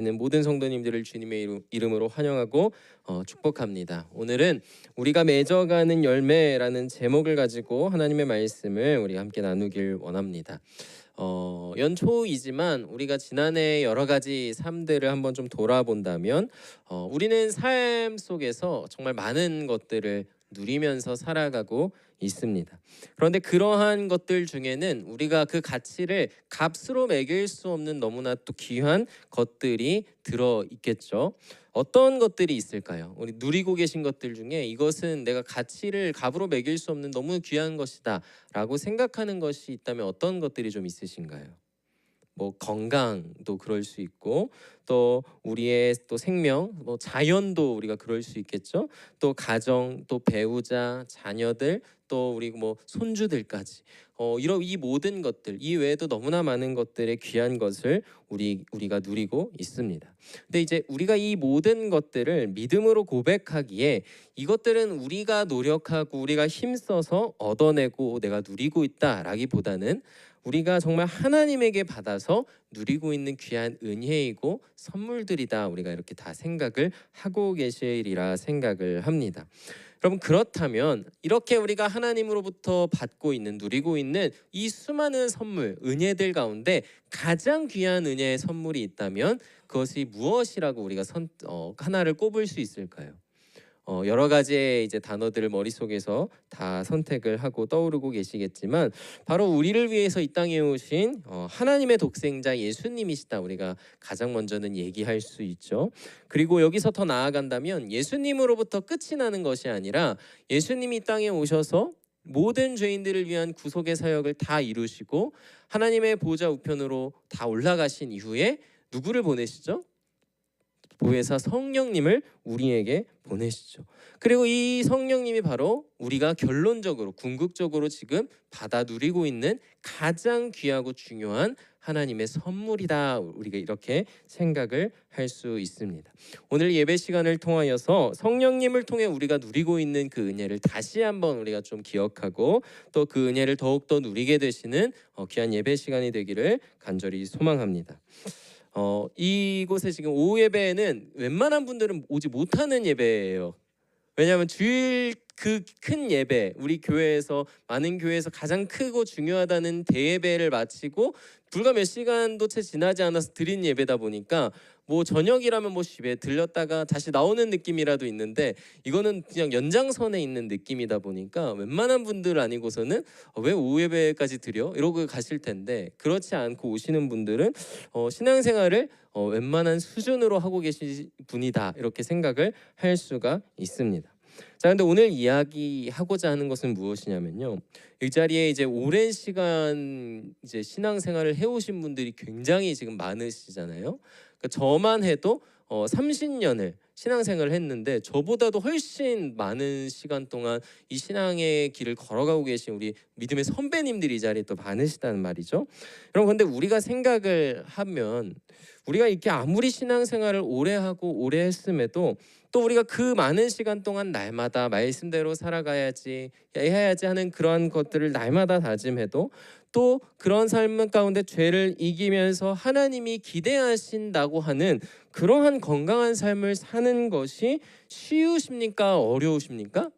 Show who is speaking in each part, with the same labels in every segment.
Speaker 1: 있는 모든 성도님들을 주님의 이름으로 환영하고 축복합니다. 오늘은 우리가 맺어가는 열매라는 제목을 가지고 하나님의 말씀을 우리가 함께 나누길 원합니다. 연초이지만 우리가 지난해 여러 가지 삶들을 한번 좀 돌아본다면 우리는 삶 속에서 정말 많은 것들을 누리면서 살아가고 있습니다. 그런데 그러한 것들 중에는 우리가 그 가치를 값으로 매길 수 없는 너무나 또 귀한 것들이 들어 있겠죠. 어떤 것들이 있을까요? 우리 누리고 계신 것들 중에 이것은 내가 가치를 값으로 매길 수 없는 너무 귀한 것이다라고 생각하는 것이 있다면 어떤 것들이 좀 있으신가요? 뭐 건강도 그럴 수 있고 또 우리의 또 생명, 뭐 자연도 우리가 그럴 수 있겠죠. 또 가정, 또 배우자, 자녀들, 또 우리 뭐 손주들까지 이런 이 모든 것들 이 외에도 너무나 많은 것들의 귀한 것을 우리가 누리고 있습니다. 근데 이제 우리가 이 모든 것들을 믿음으로 고백하기에 이것들은 우리가 노력하고 우리가 힘써서 얻어내고 내가 누리고 있다라기보다는 우리가 정말 하나님에게 받아서 누리고 있는 귀한 은혜이고 선물들이다. 우리가 이렇게 다 생각을 하고 계시리라 생각을 합니다. 여러분, 그렇다면 이렇게 우리가 하나님으로부터 받고 있는 누리고 있는 이 수많은 선물, 은혜들 가운데 가장 귀한 은혜의 선물이 있다면 그것이 무엇이라고 우리가 하나를 꼽을 수 있을까요? 여러 가지의 이제 단어들을 머릿속에서 다 선택을 하고 떠오르고 계시겠지만 바로 우리를 위해서 이 땅에 오신 하나님의 독생자 예수님이시다. 우리가 가장 먼저는 얘기할 수 있죠. 그리고 여기서 더 나아간다면 예수님으로부터 끝이 나는 것이 아니라 예수님이 이 땅에 오셔서 모든 죄인들을 위한 구속의 사역을 다 이루시고 하나님의 보좌 우편으로 다 올라가신 이후에 누구를 보내시죠? 보혜사 성령님을 우리에게 보내시죠. 그리고 이 성령님이 바로 우리가 결론적으로 궁극적으로 지금 받아 누리고 있는 가장 귀하고 중요한 하나님의 선물이다. 우리가 이렇게 생각을 할 수 있습니다. 오늘 예배 시간을 통하여서 성령님을 통해 우리가 누리고 있는 그 은혜를 다시 한번 우리가 좀 기억하고 또 그 은혜를 더욱더 누리게 되시는 귀한 예배 시간이 되기를 간절히 소망합니다. 이곳에 지금 오후 예배는 웬만한 분들은 오지 못하는 예배예요. 왜냐하면 주일 그 큰 예배, 우리 교회에서 많은 교회에서 가장 크고 중요하다는 대예배를 마치고 불과 몇 시간도 채 지나지 않아서 드린 예배다 보니까 뭐 저녁이라면 뭐 집에 들렸다가 다시 나오는 느낌이라도 있는데 이거는 그냥 연장선에 있는 느낌이다 보니까 웬만한 분들 아니고서는 왜 오후 예배까지 드려? 이러고 가실 텐데 그렇지 않고 오시는 분들은 신앙생활을 웬만한 수준으로 하고 계신 분이다 이렇게 생각을 할 수가 있습니다. 자, 근데 오늘 이야기하고자 하는 것은 무엇이냐면요. 이 자리에 이제 오랜 시간 이제 신앙생활을 해오신 분들이 굉장히 지금 많으시잖아요. 그러니까 저만 해도 30년을 신앙생활을 했는데 저보다도 훨씬 많은 시간 동안 이 신앙의 길을 걸어가고 계신 우리 믿음의 선배님들이 이 자리에 또 많으시다는 말이죠. 여러분, 근데 우리가 생각을 하면 우리가 이렇게 아무리 신앙생활을 오래 하고 오래 했음에도 또 우리가 그 많은 시간 동안 날마다 말씀대로 살아가야지 해야지 하는 그러한 것들을 날마다 다짐해도 또 그런 삶 가운데 죄를 이기면서 하나님이 기대하신다고 하는 그러한 건강한 삶을 사는 것이 쉬우십니까? 어려우십니까?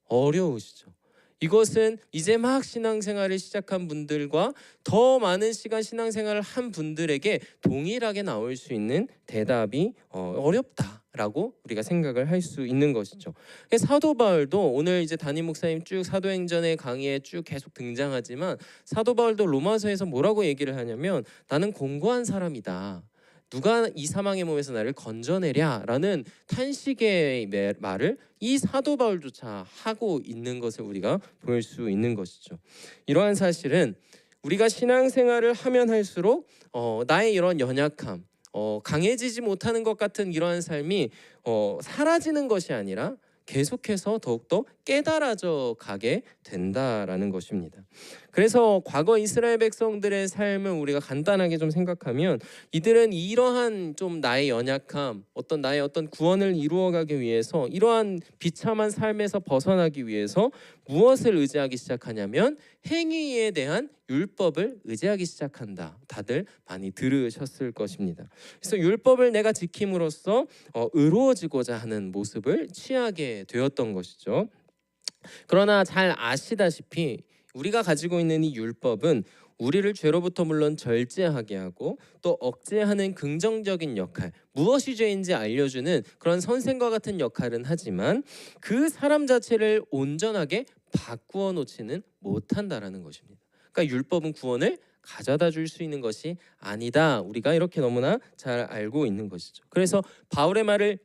Speaker 1: 어려우시죠. 이것은 이제 막 신앙생활을 시작한 분들과 더 많은 시간 신앙생활을 한 분들에게 동일하게 나올 수 있는 대답이 어렵다라고 우리가 생각을 할 수 있는 것이죠. 사도 바울도 오늘 이제 담임 목사님 쭉 사도행전의 강의에 쭉 계속 등장하지만 사도 바울도 로마서에서 뭐라고 얘기를 하냐면 나는 공고한 사람이다. 누가 이 사망의 몸에서 나를 건져내랴라는 탄식의 말을 이 사도 바울조차 하고 있는 것을 우리가 볼 수 있는 것이죠. 이러한 사실은 우리가 신앙생활을 하면 할수록 나의 이런 연약함, 강해지지 못하는 것 같은 이러한 삶이 사라지는 것이 아니라 계속해서 더욱더 깨달아져 가게 된다라는 것입니다. 그래서 과거 이스라엘 백성들의 삶을 우리가 간단하게 좀 생각하면 이들은 이러한 좀 나의 연약함, 나의 어떤 구원을 이루어가기 위해서 이러한 비참한 삶에서 벗어나기 위해서 무엇을 의지하기 시작하냐면 행위에 대한 율법을 의지하기 시작한다. 다들 많이 들으셨을 것입니다. 그래서 율법을 내가 지킴으로써 의로워지고자 하는 모습을 취하게 되었던 것이죠. 그러나 잘 아시다시피 우리가 가지고 있는 이 율법은 우리를 죄로부터 물론 절제하게 하고 또 억제하는 긍정적인 역할, 무엇이 죄인지 알려주는 그런 선생과 같은 역할은 하지만 그 사람 자체를 온전하게 바꾸어 놓지는 못한다라는 것입니다. 그러니까 율법은 구원을 가져다 줄 수 있는 것이 아니다. 우리가 이렇게 너무나 잘 알고 있는 것이죠. 그래서 바울의 말을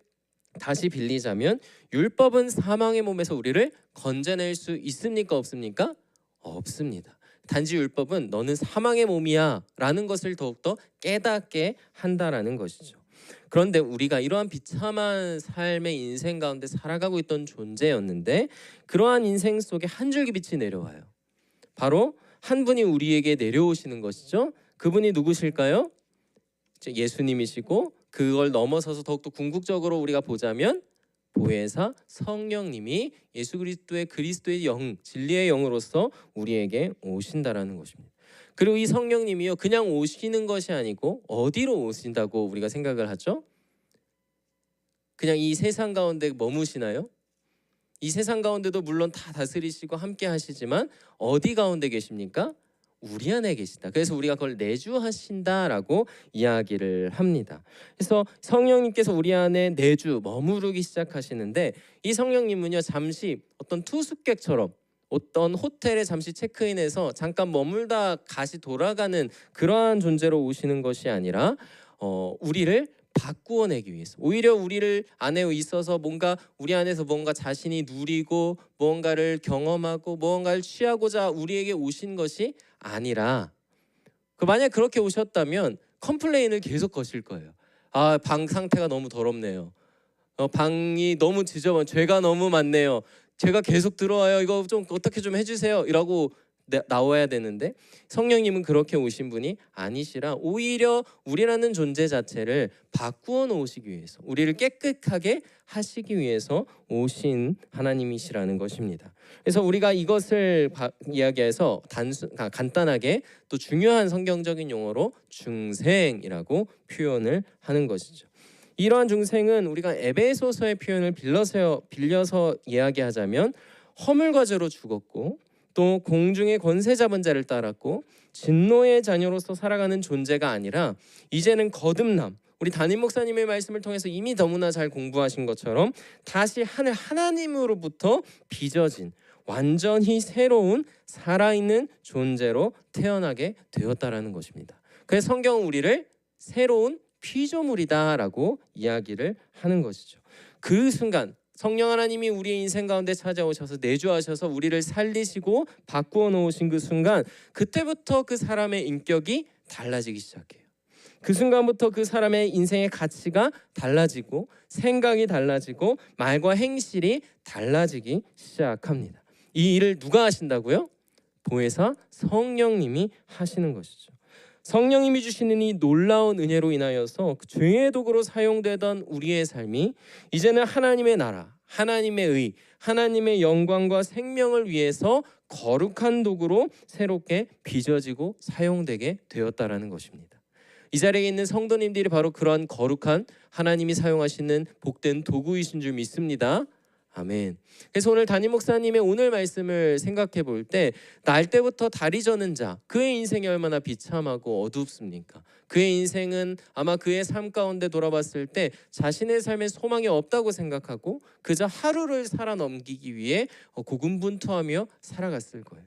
Speaker 1: 다시 빌리자면 율법은 사망의 몸에서 우리를 건져낼 수 있습니까? 없습니까? 없습니다. 단지 율법은 너는 사망의 몸이야 라는 것을 더욱더 깨닫게 한다라는 것이죠. 그런데 우리가 이러한 비참한 삶의 인생 가운데 살아가고 있던 존재였는데 그러한 인생 속에 한 줄기 빛이 내려와요. 바로 한 분이 우리에게 내려오시는 것이죠. 그분이 누구실까요? 예수님이시고 그걸 넘어서서 더욱더 궁극적으로 우리가 보자면 보혜사 성령님이 예수 그리스도의 영, 진리의 영으로서 우리에게 오신다라는 것입니다. 그리고 이 성령님이요 그냥 오시는 것이 아니고 어디로 오신다고 우리가 생각을 하죠? 그냥 이 세상 가운데 머무시나요? 이 세상 가운데도 물론 다 다스리시고 함께 하시지만 어디 가운데 계십니까? 우리 안에 계시다. 그래서 우리가 그걸 내주하신다라고 이야기를 합니다. 그래서 성령님께서 우리 안에 내주 머무르기 시작하시는데 이 성령님은요 잠시 어떤 투숙객처럼 어떤 호텔에 잠시 체크인해서 잠깐 머물다 다시 돌아가는 그러한 존재로 오시는 것이 아니라 우리를 바꾸어내기 위해서 오히려 우리를 안에 있어서 뭔가 우리 안에서 뭔가 자신이 누리고 무언가를 경험하고 무언가를 취하고자 우리에게 오신 것이 아니라 만약 그렇게 오셨다면 컴플레인을 계속 거실 거예요. 아, 방 상태가 너무 더럽네요. 방이 너무 지저분, 죄가 너무 많네요. 죄가 계속 들어와요. 이거 좀 어떻게 좀 해주세요. 이라고 나와야 되는데 성령님은 그렇게 오신 분이 아니시라 오히려 우리라는 존재 자체를 바꾸어 놓으시기 위해서 우리를 깨끗하게 하시기 위해서 오신 하나님이시라는 것입니다. 그래서 우리가 이것을 이야기해서 간단하게 또 중요한 성경적인 용어로 중생이라고 표현을 하는 것이죠. 이러한 중생은 우리가 에베소서의 표현을 빌려서 이야기하자면 허물과 죄로 죽었고 또 공중의 권세 잡은 자를 따랐고 진노의 자녀로서 살아가는 존재가 아니라 이제는 거듭남, 우리 담임 목사님의 말씀을 통해서 이미 너무나 잘 공부하신 것처럼 다시 하늘 하나님으로부터 빚어진 완전히 새로운 살아있는 존재로 태어나게 되었다라는 것입니다. 그래서 성경은 우리를 새로운 피조물이다라고 이야기를 하는 것이죠. 그 순간 성령 하나님이 우리의 인생 가운데 찾아오셔서 내주하셔서 우리를 살리시고 바꾸어 놓으신 그 순간 그때부터 그 사람의 인격이 달라지기 시작해요. 그 순간부터 그 사람의 인생의 가치가 달라지고 생각이 달라지고 말과 행실이 달라지기 시작합니다. 이 일을 누가 하신다고요? 보혜사 성령님이 하시는 것이죠. 성령님이 주시는 이 놀라운 은혜로 인하여서 죄의 도구로 사용되던 우리의 삶이 이제는 하나님의 나라, 하나님의 의, 하나님의 영광과 생명을 위해서 거룩한 도구로 새롭게 빚어지고 사용되게 되었다라는 것입니다. 이 자리에 있는 성도님들이 바로 그러한 거룩한 하나님이 사용하시는 복된 도구이신 줄 믿습니다. 아멘. 그래서 오늘 담임 목사님의 오늘 말씀을 생각해 볼 때 날 때부터 다리 저는 자, 그의 인생이 얼마나 비참하고 어둡습니까? 그의 인생은 아마 그의 삶 가운데 돌아봤을 때 자신의 삶에 소망이 없다고 생각하고 그저 하루를 살아 넘기기 위해 고군분투하며 살아갔을 거예요.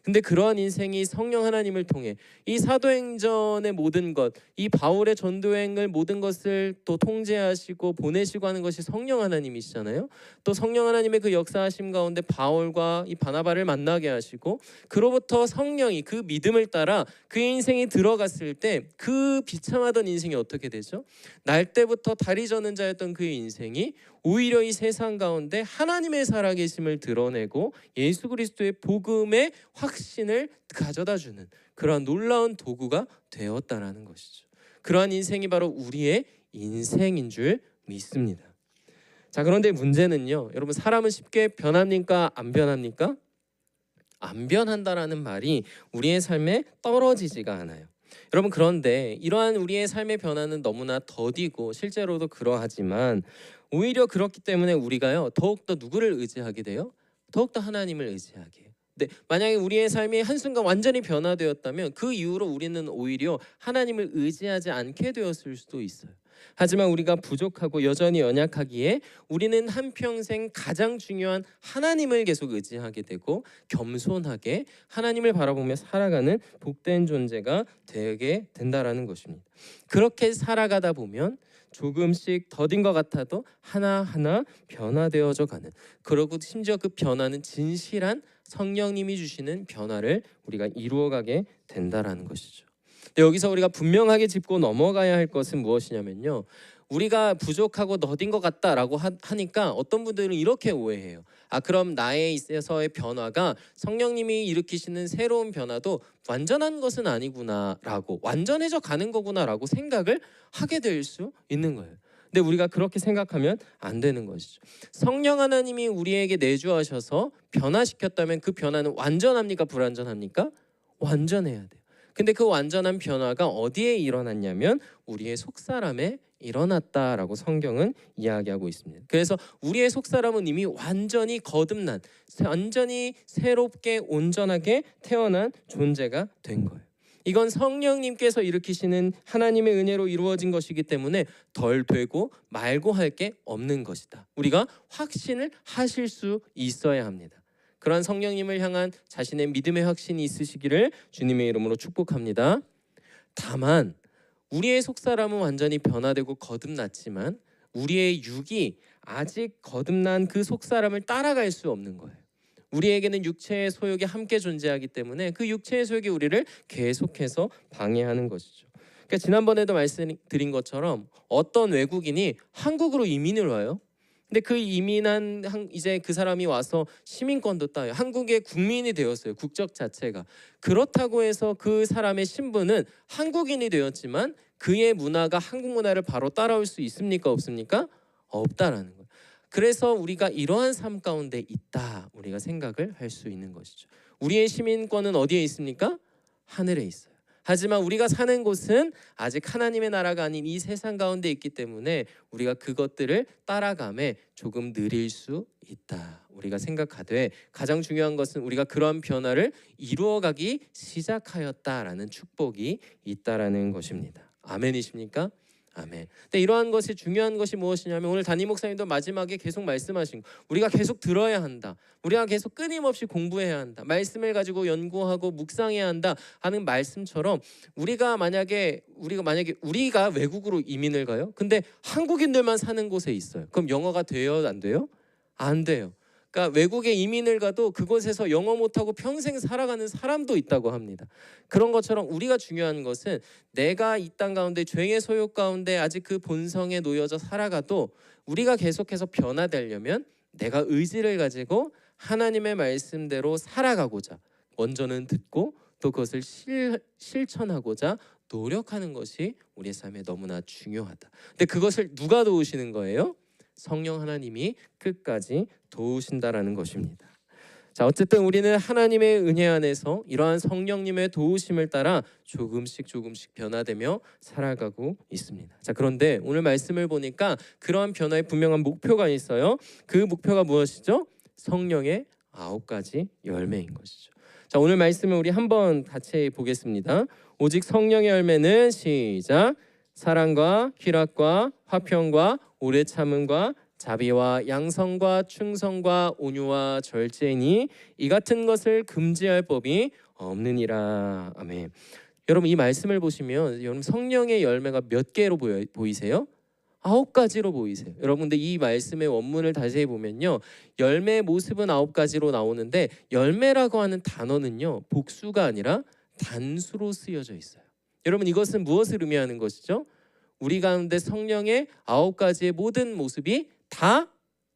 Speaker 1: 근데 그러한 인생이 성령 하나님을 통해 이 사도행전의 모든 것, 이 바울의 전도행을 모든 것을 또 통제하시고 보내시고 하는 것이 성령 하나님이시잖아요. 또 성령 하나님의 그 역사하심 가운데 바울과 이 바나바를 만나게 하시고 그로부터 성령이 그 믿음을 따라 그 인생이 들어갔을 때 그 비참하던 인생이 어떻게 되죠? 날 때부터 다리 저는 자였던 그의 인생이 오히려 이 세상 가운데 하나님의 살아계심을 드러내고 예수 그리스도의 복음의 확신을 가져다주는 그러한 놀라운 도구가 되었다라는 것이죠. 그러한 인생이 바로 우리의 인생인 줄 믿습니다. 자, 그런데 문제는요, 여러분, 사람은 쉽게 변합니까? 안 변합니까? 안 변한다라는 말이 우리의 삶에 떨어지지가 않아요. 여러분, 그런데 이러한 우리의 삶의 변화는 너무나 더디고 실제로도 그러하지만 오히려 그렇기 때문에 우리가요 더욱더 누구를 의지하게 돼요? 더욱더 하나님을 의지하게 해요. 근데 만약에 우리의 삶이 한순간 완전히 변화되었다면 그 이후로 우리는 오히려 하나님을 의지하지 않게 되었을 수도 있어요. 하지만 우리가 부족하고 여전히 연약하기에 우리는 한평생 가장 중요한 하나님을 계속 의지하게 되고 겸손하게 하나님을 바라보며 살아가는 복된 존재가 되게 된다라는 것입니다. 그렇게 살아가다 보면 조금씩 더딘 것 같아도 하나하나 변화되어져 가는, 그리고 심지어 그 변화는 진실한 성령님이 주시는 변화를 우리가 이루어가게 된다라는 것이죠. 여기서 우리가 분명하게 짚고 넘어가야 할 것은 무엇이냐면요, 우리가 부족하고 더딘 것 같다라고 하니까 어떤 분들은 이렇게 오해해요. 그럼 나에 있어서의 변화가 성령님이 일으키시는 새로운 변화도 완전한 것은 아니구나라고, 완전해져 가는 거구나라고 생각을 하게 될 수 있는 거예요. 근데 우리가 그렇게 생각하면 안 되는 것이죠. 성령 하나님이 우리에게 내주하셔서 변화시켰다면 그 변화는 완전합니까? 불완전합니까? 완전해야 돼요. 근데 그 완전한 변화가 어디에 일어났냐면 우리의 속사람에 일어났다라고 성경은 이야기하고 있습니다. 그래서 우리의 속사람은 이미 완전히 거듭난, 완전히 새롭게 온전하게 태어난 존재가 된 거예요. 이건 성령님께서 일으키시는 하나님의 은혜로 이루어진 것이기 때문에 덜 되고 말고 할 게 없는 것이다. 우리가 확신을 하실 수 있어야 합니다. 그러한 성령님을 향한 자신의 믿음의 확신이 있으시기를 주님의 이름으로 축복합니다. 다만 우리의 속사람은 완전히 변화되고 거듭났지만 우리의 육이 아직 거듭난 그 속사람을 따라갈 수 없는 거예요. 우리에게는 육체의 소욕이 함께 존재하기 때문에 그 육체의 소욕이 우리를 계속해서 방해하는 것이죠. 그러니까 지난번에도 말씀드린 것처럼 어떤 외국인이 한국으로 이민을 와요. 근데 그 이민한 이제 그 사람이 와서 시민권도 따요. 한국의 국민이 되었어요. 국적 자체가. 그렇다고 해서 그 사람의 신분은 한국인이 되었지만 그의 문화가 한국 문화를 바로 따라올 수 있습니까? 없습니까? 없다라는 거예요. 그래서 우리가 이러한 삶 가운데 있다, 우리가 생각을 할 수 있는 것이죠. 우리의 시민권은 어디에 있습니까? 하늘에 있어요. 하지만 우리가 사는 곳은 아직 하나님의 나라가 아닌 이 세상 가운데 있기 때문에 우리가 그것들을 따라감에 조금 느릴 수 있다, 우리가 생각하되 가장 중요한 것은 우리가 그러한 변화를 이루어가기 시작하였다라는 축복이 있다라는 것입니다. 아멘이십니까? 아멘. 근데 이러한 것이 중요한 것이 무엇이냐면 오늘 담임 목사님도 마지막에 계속 말씀하신 거, 우리가 계속 들어야 한다, 우리가 계속 끊임없이 공부해야 한다, 말씀을 가지고 연구하고 묵상해야 한다 하는 말씀처럼 우리가 만약에 우리가 외국으로 이민을 가요. 근데 한국인들만 사는 곳에 있어요. 그럼 영어가 돼요? 안 돼요? 안 돼요. 그러니까 외국에 이민을 가도 그곳에서 영어 못하고 평생 살아가는 사람도 있다고 합니다. 그런 것처럼 우리가 중요한 것은 내가 이 땅 가운데 죄의 소욕 가운데 아직 그 본성에 놓여져 살아가도 우리가 계속해서 변화되려면 내가 의지를 가지고 하나님의 말씀대로 살아가고자 먼저는 듣고 또 그것을 실천하고자 노력하는 것이 우리의 삶에 너무나 중요하다. 근데 그것을 누가 도우시는 거예요? 성령 하나님이 끝까지 도우신다라는 것입니다. 자, 어쨌든 우리는 하나님의 은혜 안에서 이러한 성령님의 도우심을 따라 조금씩 변화되며 살아가고 있습니다. 자, 그런데 오늘 말씀을 보니까 그러한 변화에 분명한 목표가 있어요. 그 목표가 무엇이죠? 성령의 9가지 열매인 것이죠. 자, 오늘 말씀을 우리 한번 같이 보겠습니다. 오직 성령의 열매는 시작. 사랑과 희락과 화평과 오래 참음과 자비와 양성과 충성과 온유와 절제니 이 같은 것을 금지할 법이 없느니라. 아멘. 여러분 이 말씀을 보시면 여러분 성령의 열매가 몇 개로 보이세요? 9가지로 보이세요. 여러분 근데 이 말씀의 원문을 다시 보면요, 열매의 모습은 9가지로 나오는데 열매라고 하는 단어는요 복수가 아니라 단수로 쓰여져 있어요. 여러분 이것은 무엇을 의미하는 것이죠? 우리 가운데 성령의 9가지의 모든 모습이 다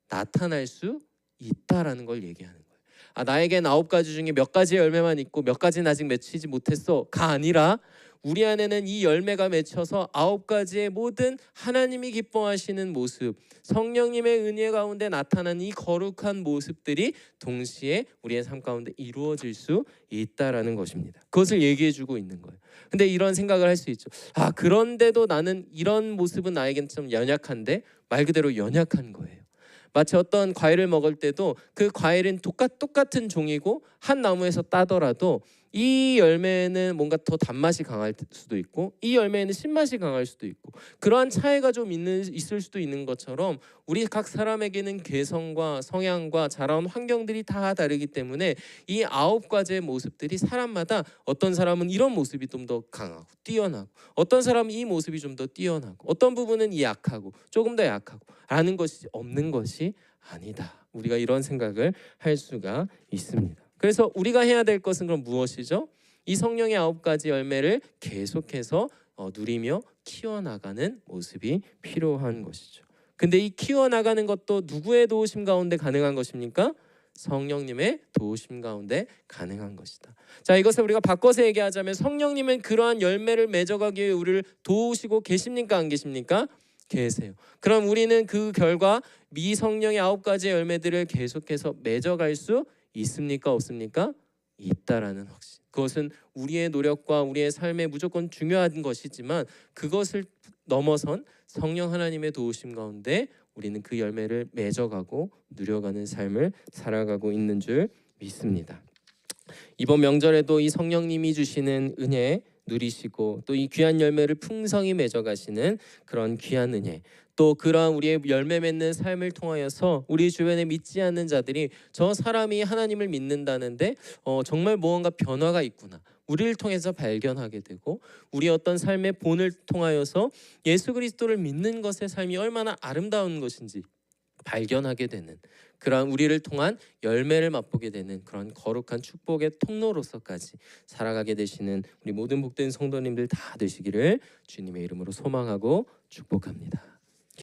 Speaker 1: 나타날 수 있다라는 걸 얘기하는 거예요. 나에겐 9가지 중에 몇 가지의 열매만 있고 몇 가지는 아직 맺히지 못했어가 아니라 우리 안에는 이 열매가 맺혀서 9가지의 모든 하나님이 기뻐하시는 모습, 성령님의 은혜 가운데 나타나는 이 거룩한 모습들이 동시에 우리의 삶 가운데 이루어질 수 있다라는 것입니다. 그것을 얘기해주고 있는 거예요. 근데 이런 생각을 할 수 있죠. 그런데도 나는 이런 모습은 나에겐 좀 연약한데, 말 그대로 연약한 거예요. 마치 어떤 과일을 먹을 때도 그 과일은 똑같은 종이고 한 나무에서 따더라도 이 열매는 뭔가 더 단맛이 강할 수도 있고 이 열매는 신맛이 강할 수도 있고 그러한 차이가 좀 있을 수도 있는 것처럼 우리 각 사람에게는 개성과 성향과 자라온 환경들이 다 다르기 때문에 이 9가지의 모습들이 사람마다 어떤 사람은 이런 모습이 좀 더 강하고 뛰어나고 어떤 사람은 이 모습이 좀 더 뛰어나고 어떤 부분은 약하고 조금 더 약하고 라는 것이 없는 것이 아니다. 우리가 이런 생각을 할 수가 있습니다. 그래서 우리가 해야 될 것은 그럼 무엇이죠? 이 성령의 9가지 열매를 계속해서 누리며 키워나가는 모습이 필요한 것이죠. 근데 이 키워나가는 것도 누구의 도우심 가운데 가능한 것입니까? 성령님의 도우심 가운데 가능한 것이다. 자, 이것을 우리가 바꿔서 얘기하자면 성령님은 그러한 열매를 맺어가기 위해 우리를 도우시고 계십니까? 안 계십니까? 계세요. 그럼 우리는 그 결과 미성령의 9가지 열매들을 계속해서 맺어갈 수 있습니까? 없습니까? 있다라는 확신. 그것은 우리의 노력과 우리의 삶에 무조건 중요한 것이지만 그것을 넘어선 성령 하나님의 도우심 가운데 우리는 그 열매를 맺어가고 누려가는 삶을 살아가고 있는 줄 믿습니다. 이번 명절에도 이 성령님이 주시는 은혜 누리시고 또 이 귀한 열매를 풍성히 맺어가시는 그런 귀한 은혜, 또 그러한 우리의 열매 맺는 삶을 통하여서 우리 주변에 믿지 않는 자들이 저 사람이 하나님을 믿는다는데 정말 무언가 변화가 있구나, 우리를 통해서 발견하게 되고 우리 어떤 삶의 본을 통하여서 예수 그리스도를 믿는 것의 삶이 얼마나 아름다운 것인지 발견하게 되는 그런 우리를 통한 열매를 맛보게 되는 그런 거룩한 축복의 통로로서까지 살아가게 되시는 우리 모든 복된 성도님들 다 되시기를 주님의 이름으로 소망하고 축복합니다.